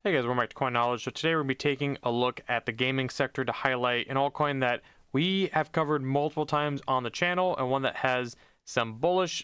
Hey guys, welcome back to Coin Knowledge. So today we're going to be taking a look at the gaming sector to highlight an altcoin that we have covered multiple times on the channel, and one that has some bullish,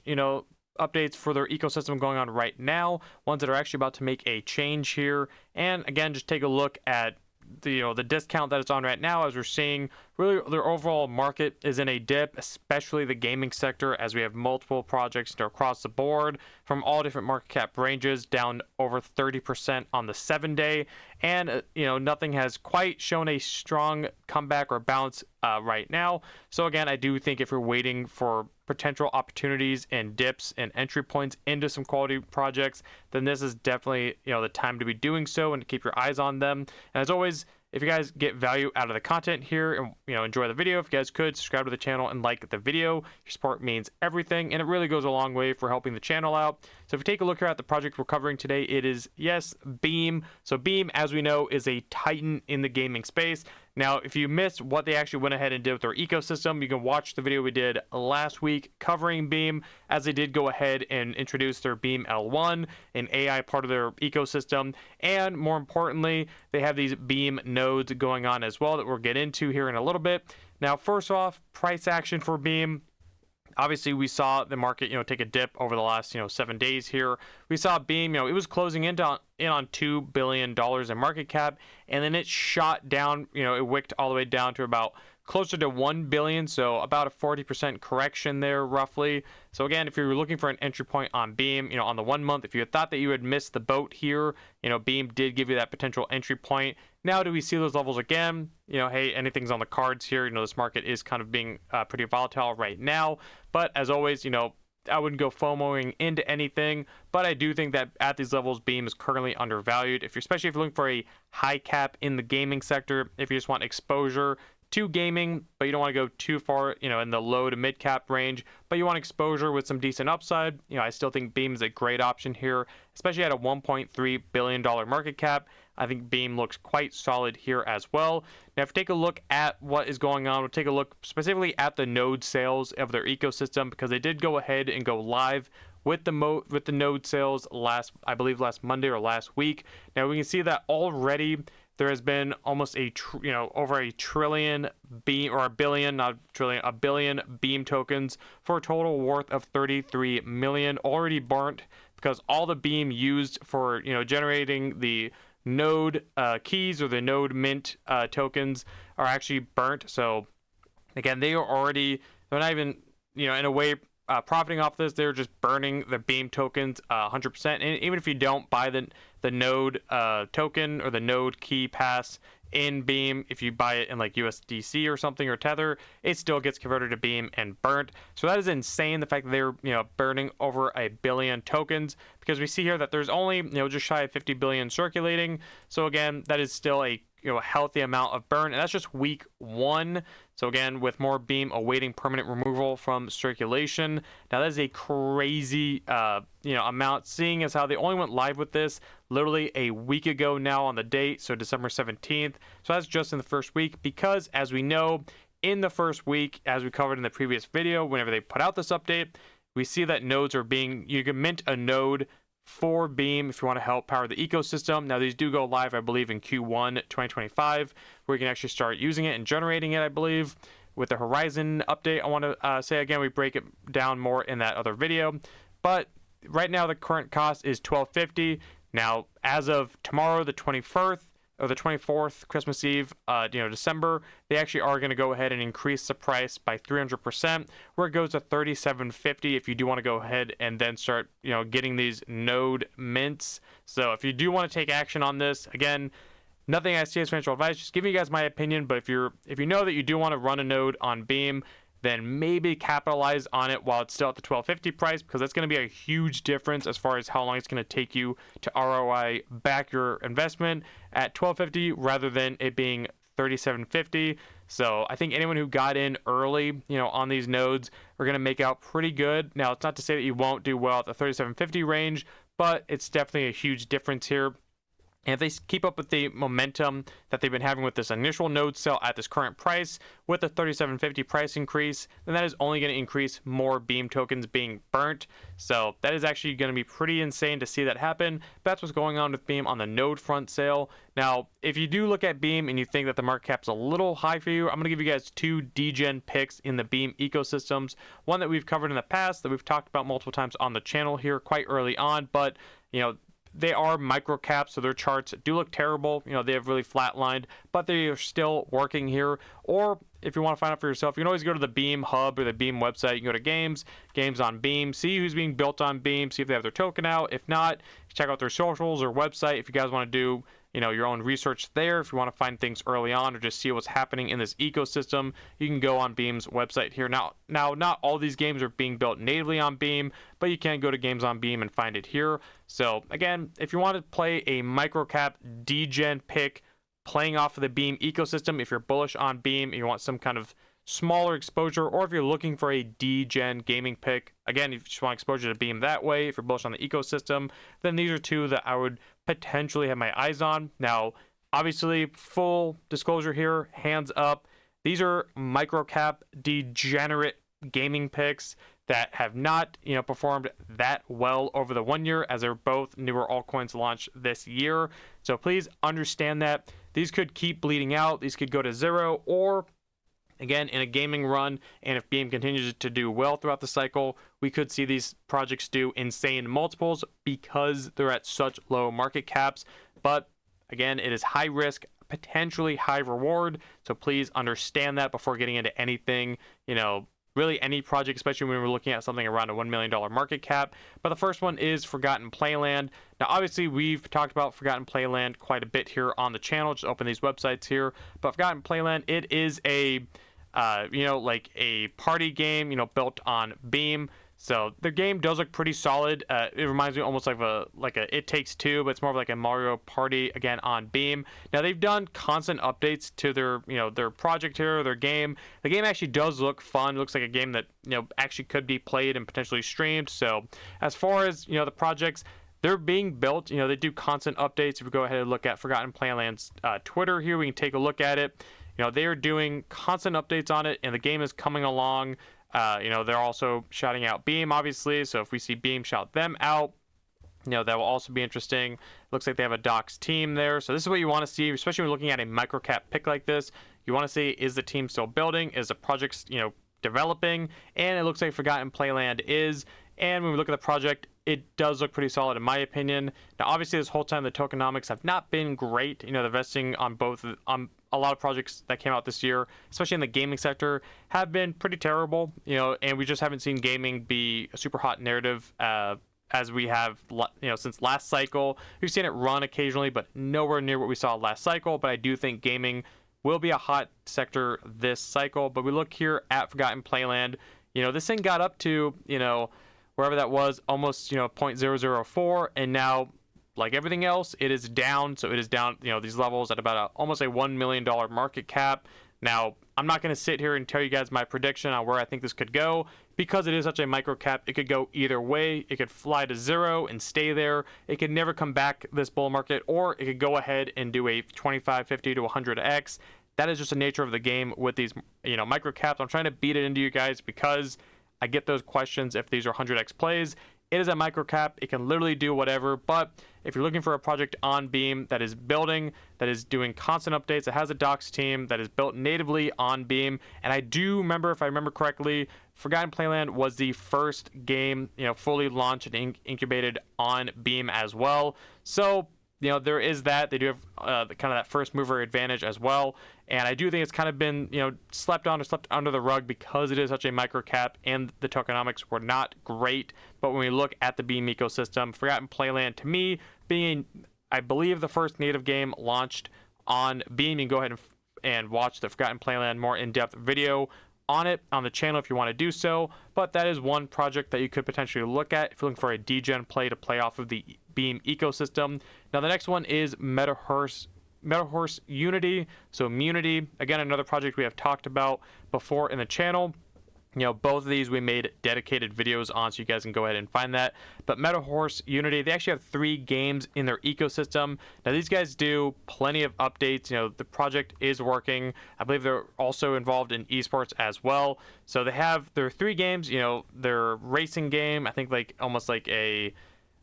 updates for their ecosystem going on right now, ones that are actually about to make a change here. And again, just take a look at the discount that it's on right now, as we're seeing really their overall market is in a dip, especially the gaming sector, as we have multiple projects that are across the board from all different market cap ranges down over 30% on the 7-day. And nothing has quite shown a strong comeback or bounce right now. So again, I do think if you're waiting for potential opportunities and dips and entry points into some quality projects, then this is definitely the time to be doing so and to keep your eyes on them. And as always, if you guys get value out of the content here and enjoy the video, if you guys could subscribe to the channel and like the video, your support means everything, and it really goes a long way for helping the channel out. So if you take a look here at the project we're covering today, it is, yes, Beam. So Beam, as we know, is a titan in the gaming space. Now, if you missed what they actually went ahead and did with their ecosystem, you can watch the video we did last week covering Beam, as they did go ahead and introduce their Beam L1, an AI part of their ecosystem. And more importantly, they have these Beam nodes going on as well that we'll get into here in a little bit. Now, first off, price action for Beam. Obviously, we saw the market, take a dip over the last, 7 days here. We saw Beam, it was closing in on $2 billion in market cap, and then it shot down, it wicked all the way down to about closer to 1 billion, so about a 40% correction there roughly. So again, if you're looking for an entry point on Beam, on the 1 month, if you had thought that you had missed the boat here, Beam did give you that potential entry point. Now, do we see those levels again? Hey, anything's on the cards here. This market is kind of being pretty volatile right now. But as always, I wouldn't go FOMOing into anything, but I do think that at these levels, Beam is currently undervalued. Especially if you're looking for a high cap in the gaming sector, if you just want exposure to gaming, but you don't want to go too far, in the low to mid cap range, but you want exposure with some decent upside, I still think Beam is a great option here, especially at a $1.3 billion market cap. I think Beam looks quite solid here as well. Now, if you take a look at what is going on, we'll take a look specifically at the node sales of their ecosystem, because they did go ahead and go live with the node sales last Monday or last week. Now, we can see that already there has been almost over a trillion Beam, or a billion, not trillion, a billion Beam tokens for a total worth of 33 million already burnt, because all the Beam used for generating the node keys or the node mint tokens are actually burnt. So again, they're not even in a way profiting off this. They're just burning the Beam tokens 100%. And even if you don't buy the node token or the node key pass in Beam, if you buy it in like USDC or something, or Tether, it still gets converted to Beam and burnt. So that is insane, the fact that they're burning over a billion tokens, because we see here that there's only just shy of 50 billion circulating. So again, that is still a healthy amount of burn, and that's just week 1. So again, with more Beam awaiting permanent removal from circulation. Now, that is a crazy amount, seeing as how they only went live with this literally a week ago now on the date, so December 17th. So that's just in the first week, because as we know, in the first week, as we covered in the previous video, whenever they put out this update, we see that nodes are you can mint a node for Beam if you want to help power the ecosystem. Now, these do go live, I believe, in Q1 2025, where you can actually start using it and generating it, I believe. With the Horizon update, I want to say again, we break it down more in that other video. But right now, the current cost is $12.50. Now, as of tomorrow, the 21st, or the 24th, Christmas Eve, December, they actually are going to go ahead and increase the price by 300%, where it goes to $37.50 if you do want to go ahead and then start, getting these node mints. So if you do want to take action on this, again, nothing I see as financial advice, just giving you guys my opinion. But if you know that you do want to run a node on Beam, then maybe capitalize on it while it's still at the $12.50 price, because that's going to be a huge difference as far as how long it's going to take you to ROI back your investment at $12.50 rather than it being $37.50. So I think anyone who got in early, on these nodes are going to make out pretty good. Now, it's not to say that you won't do well at the $37.50 range, but it's definitely a huge difference here. And if they keep up with the momentum that they've been having with this initial node sale at this current price, with the 37.50 price increase, then that is only going to increase more Beam tokens being burnt. So that is actually going to be pretty insane to see that happen. That's what's going on with Beam on the node front sale. Now, if you do look at Beam and you think that the market cap's a little high for you, I'm going to give you guys two degen picks in the Beam ecosystems. One that we've covered in the past, that we've talked about multiple times on the channel here quite early on, but they are micro caps, so their charts do look terrible. They have really flatlined, but they are still working here. Or if you want to find out for yourself, you can always go to the Beam hub or the Beam website. You can go to games on Beam, see who's being built on Beam, see if they have their token out. If not, check out their socials or website if you guys want to do your own research there. If you want to find things early on or just see what's happening in this ecosystem, you can go on Beam's website here. Now not all these games are being built natively on Beam, but you can go to Games on Beam and find it here. So again, if you want to play a microcap degen pick playing off of the Beam ecosystem, if you're bullish on Beam and you want some kind of smaller exposure, or if you're looking for a degen gaming pick, again, if you just want exposure to Beam that way, if you're bullish on the ecosystem, then these are two that I would potentially have my eyes on. Now, obviously, full disclosure here, hands up, these are microcap degenerate gaming picks that have not performed that well over the 1 year, as they're both newer altcoins launched this year. So please understand that these could keep bleeding out, these could go to zero, or again, in a gaming run, and if Beam continues to do well throughout the cycle, we could see these projects do insane multiples because they're at such low market caps. But again, it is high risk, potentially high reward. So please understand that before getting into anything, really any project, especially when we're looking at something around a $1 million market cap. But the first one is Forgotten Playland. Now, obviously, we've talked about Forgotten Playland quite a bit here on the channel. Just open these websites here. But Forgotten Playland, it is a like a party game, built on Beam. So the game does look pretty solid. It reminds me almost like a It Takes Two, but it's more of like a Mario Party, again, on Beam. Now they've done constant updates to their their project here, their game. The game actually does look fun. It looks like a game that actually could be played and potentially streamed. So as far as the projects, they're being built. They do constant updates. If we go ahead and look at Forgotten Playland's Twitter here, we can take a look at it. They are doing constant updates on it, and the game is coming along. They're also shouting out Beam, obviously. So if we see Beam shout them out, that will also be interesting. Looks like they have a docs team there. So this is what you want to see, especially when looking at a microcap pick like this. You want to see, is the team still building? Is the project, developing? And it looks like Forgotten Playland is. And when we look at the project, it does look pretty solid in my opinion. Now, obviously, this whole time the tokenomics have not been great. The vesting on both a lot of projects that came out this year, especially in the gaming sector, have been pretty terrible. And we just haven't seen gaming be a super hot narrative as we have since last cycle. We've seen it run occasionally, but nowhere near what we saw last cycle. But I do think gaming will be a hot sector this cycle. But we look here at Forgotten Playland. This thing got up to wherever that was, almost 0.004, and now, like everything else, it is down. So it is down these levels at about almost a $1 million market cap. Now, I'm not going to sit here and tell you guys my prediction on where I think this could go, because it is such a micro cap. It could go either way. It could fly to zero and stay there. It could never come back this bull market, or it could go ahead and do a 25, 50 to 100x. That is just the nature of the game with these micro caps. I'm trying to beat it into you guys because I get those questions if these are 100x plays. It is a micro cap. It can literally do whatever. But if you're looking for a project on Beam that is building, that is doing constant updates, that has a docs team, that is built natively on Beam, and I do remember, if I remember correctly, Forgotten Playland was the first game fully launched and incubated on Beam as well. So there is that. They do have kind of that first mover advantage as well. And I do think it's kind of been, slept on or slept under the rug because it is such a micro cap and the tokenomics were not great. But when we look at the Beam ecosystem, Forgotten Playland, to me, being, I believe, the first native game launched on Beam, you can go ahead and watch the Forgotten Playland more in-depth video on it on the channel if you want to do so. But that is one project that you could potentially look at if you're looking for a degen play to play off of the Beam ecosystem. Now the next one is Metahorse Unity. So Munity, again, another project we have talked about before in the channel. Both of these we made dedicated videos on, so you guys can go ahead and find that. But Metahorse Unity, they actually have 3 games in their ecosystem. Now these guys do plenty of updates. The project is working. I believe they're also involved in esports as well. So they have their 3 games. Their racing game, I think almost like a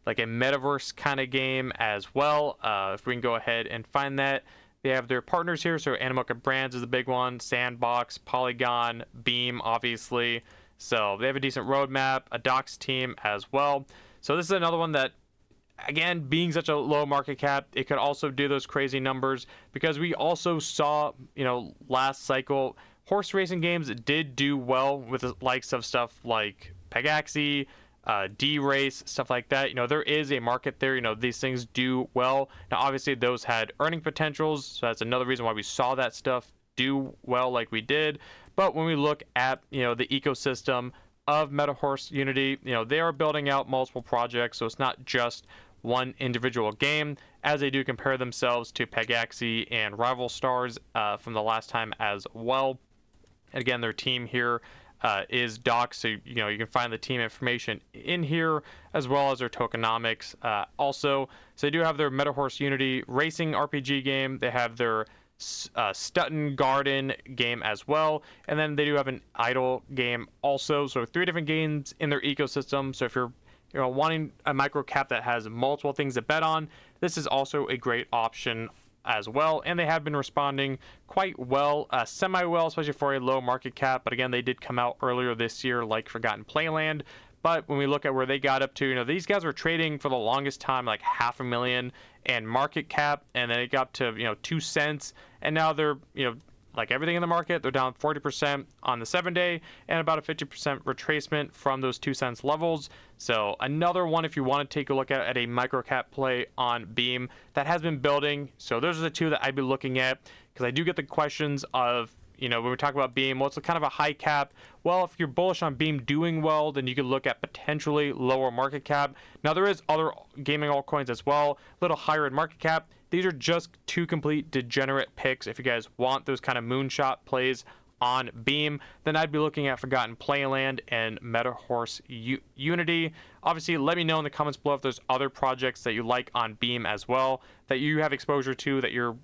metaverse kind of game as well. If we can go ahead and find that. They have their partners here, so Animoca Brands is a big one, Sandbox, Polygon, Beam, obviously. So they have a decent roadmap, a docs team as well. So this is another one that, again, being such a low market cap, it could also do those crazy numbers, because we also saw, last cycle, horse racing games did do well with the likes of stuff like Pegaxi, D-Race, stuff like that. There is a market there. These things do well. Now, obviously, those had earning potentials, so that's another reason why we saw that stuff do well like we did. But when we look at, the ecosystem of Metahorse Unity, they are building out multiple projects, so it's not just one individual game, as they do compare themselves to Pegaxi and Rival Stars from the last time as well. And again, their team here is docs, so you can find the team information in here, as well as their tokenomics also. So they do have their Metahorse Unity racing RPG game. They have their Stutton Garden game as well, and then they do have an idle game also. So 3 different games in their ecosystem. So if you're wanting a micro cap that has multiple things to bet on, this is also a great option as well. And they have been responding quite well, semi-well, especially for a low market cap. But again, they did come out earlier this year like Forgotten Playland. But when we look at where they got up to, these guys were trading for the longest time like $500,000 and market cap, and then it got up to 2 cents, and now they're like everything in the market, they're down 40% on the 7-day and about a 50% retracement from those 2 cents levels. So another one, if you want to take a look at a micro cap play on Beam that has been building. So those are the 2 that I'd be looking at, because I do get the questions of, when we talk about Beam, what's kind of a high cap? Well, if you're bullish on Beam doing well, then you could look at potentially lower market cap. Now, there is other gaming altcoins as well, a little higher in market cap. These are just 2 complete degenerate picks. If you guys want those kind of moonshot plays on Beam, then I'd be looking at Forgotten Playland and Metahorse Unity. Obviously, let me know in the comments below if there's other projects that you like on Beam as well, that you have exposure to, that you're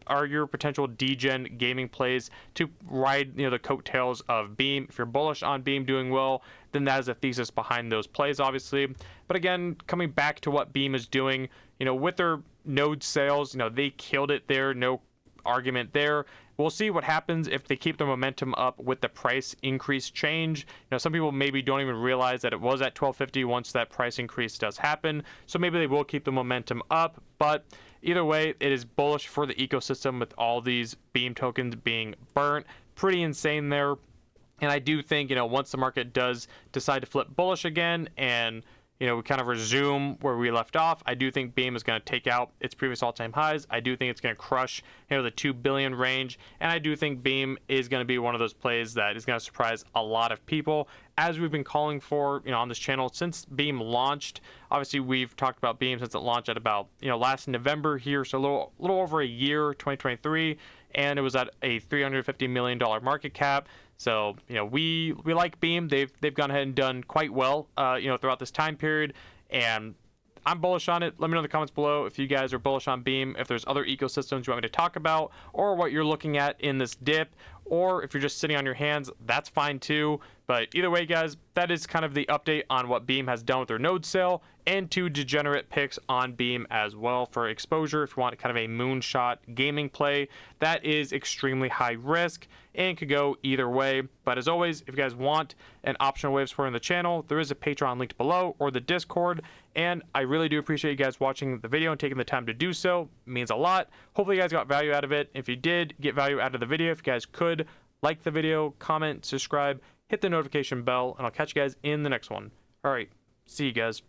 are your potential degen gaming plays to ride, the coattails of Beam. If you're bullish on Beam doing well, then that is a thesis behind those plays, obviously. But again, coming back to what Beam is doing, with their node sales, they killed it there. No argument there. We'll see what happens if they keep the momentum up with the price increase change. Some people maybe don't even realize that it was at $12.50 once that price increase does happen. So maybe they will keep the momentum up. But either way, it is bullish for the ecosystem with all these Beam tokens being burnt. Pretty insane there. And I do think, once the market does decide to flip bullish again and we kind of resume where we left off, I do think Beam is going to take out its previous all-time highs. I do think it's going to crush, the 2 billion range. And I do think Beam is going to be one of those plays that is going to surprise a lot of people, as we've been calling for, on this channel since Beam launched. Obviously, we've talked about Beam since it launched at about, last November here. So a little over a year, 2023. And it was at a $350 million market cap. So, we like Beam. They've gone ahead and done quite well, throughout this time period. And I'm bullish on it. Let me know in the comments below if you guys are bullish on Beam, if there's other ecosystems you want me to talk about, or what you're looking at in this dip, or if you're just sitting on your hands, that's fine too. But either way, guys, that is kind of the update on what Beam has done with their node sale, and 2 degenerate picks on Beam as well for exposure. If you want kind of a moonshot gaming play, that is extremely high risk and could go either way. But as always, if you guys want an optional way of supporting the channel, there is a Patreon linked below, or the Discord. And I really do appreciate you guys watching the video and taking the time to do so. It means a lot. Hopefully you guys got value out of it. If you did get value out of the video, if you guys could like the video, comment, subscribe, hit the notification bell, and I'll catch you guys in the next one. All right, see you guys.